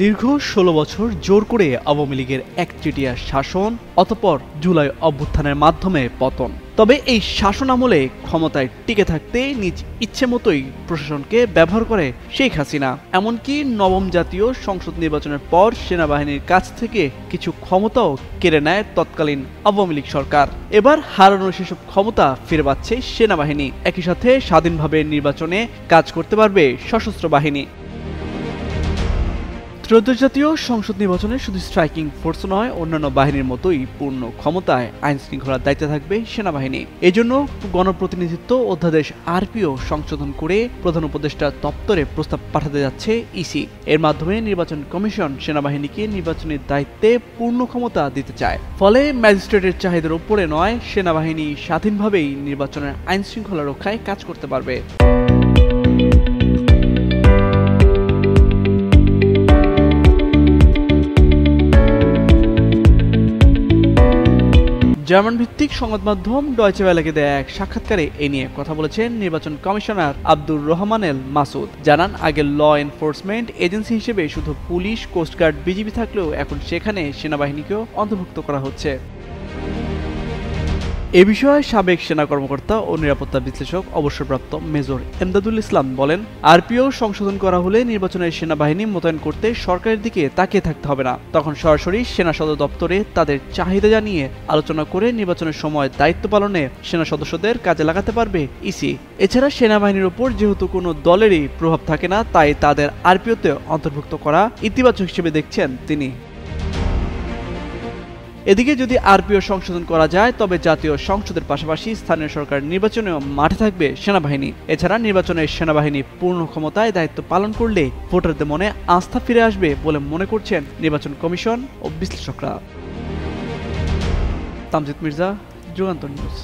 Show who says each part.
Speaker 1: দীর্ঘ ১৬ বছর জোর করে আওয়ামী লীগের একচেটিয়া শাসন, অতঃপর জুলাই অভ্যুত্থানের মাধ্যমে পতন। তবে এই শাসন আমলে ক্ষমতায় টিকে থাকতে নিজ ইচ্ছে মতোই প্রশাসনকে ব্যবহার করে শেখ হাসিনা। এমনকি নবম জাতীয় সংসদ নির্বাচনের পর সেনাবাহিনীর কাছ থেকে কিছু ক্ষমতাও কেড়ে নেয় তৎকালীন আওয়ামী লীগ সরকার। এবার হারানো সেসব ক্ষমতা ফিরে পাচ্ছে সেনাবাহিনী। একই সাথে স্বাধীনভাবে নির্বাচনে কাজ করতে পারবে সশস্ত্র বাহিনী। ত্রয়োদশ জাতীয় সংসদ নির্বাচনে শুধু স্ট্রাইকিং ফোর্স নয়, অন্যান্য বাহিনীর মতোই পূর্ণ ক্ষমতায় আইন শৃঙ্খলার দায়িত্বে থাকবে সেনাবাহিনী। এজন্য গণপ্রতিনিধিত্ব অধ্যাদেশ আরপিও সংশোধন করে প্রধান উপদেষ্টা দপ্তরে প্রস্তাব পাঠাতে যাচ্ছে ইসি। এর মাধ্যমে নির্বাচন কমিশন সেনাবাহিনীকে নির্বাচনের দায়িত্বে পূর্ণ ক্ষমতা দিতে চায়। ফলে ম্যাজিস্ট্রেটের চাহিদার উপরে নয়, সেনাবাহিনী স্বাধীনভাবেই নির্বাচনের আইন শৃঙ্খলা রক্ষায় কাজ করতে পারবে। জার্মান ভিত্তিক সংবাদ মাধ্যম ডয়চে ওয়েলেকে দেয়া এক সাক্ষাৎকারে এ নিয়ে কথা বলেছেন নির্বাচন কমিশনার আব্দুর রহমানেল মাসুদ। জানান, আগে ল এনফোর্সমেন্ট এজেন্সি হিসেবে শুধু পুলিশ, কোস্টগার্ড, বিজিবি থাকলেও এখন সেখানে সেনাবাহিনীকেও অন্তর্ভুক্ত করা হচ্ছে। এ বিষয়ে সাবেক সেনা কর্মকর্তা ও নিরাপত্তা বিশ্লেষক অবসরপ্রাপ্ত মেজর এমদাদুল ইসলাম বলেন, আরপিও সংশোধন করা হলে নির্বাচনের সেনাবাহিনী মোতায়েন করতে সরকারের দিকে তাকিয়ে থাকতে হবে না। তখন সরাসরি সেনা সদর দপ্তরে তাদের চাহিদা জানিয়ে আলোচনা করে নির্বাচনের সময় দায়িত্ব পালনে সেনা সদস্যদের কাজে লাগাতে পারবে ইসি। এছাড়া সেনাবাহিনীর উপর যেহেতু কোনো দলেরই প্রভাব থাকে না, তাই তাদের আরপিওতে অন্তর্ভুক্ত করা ইতিবাচক হিসেবে দেখছেন তিনি। এদিকে যদি আরপিও সংশোধন করা যায়, তবে জাতীয় সংসদের পাশাপাশি স্থানীয় সরকার নির্বাচনেও মাঠে থাকবে সেনাবাহিনী। এছাড়া নির্বাচনে সেনাবাহিনী পূর্ণ ক্ষমতায় দায়িত্ব পালন করলে ভোটারদের মনে আস্থা ফিরে আসবে বলে মনে করছেন নির্বাচন কমিশন ও বিশ্লেষকরা। তামজিদ মির্জা, যুগান্তর নিউজ।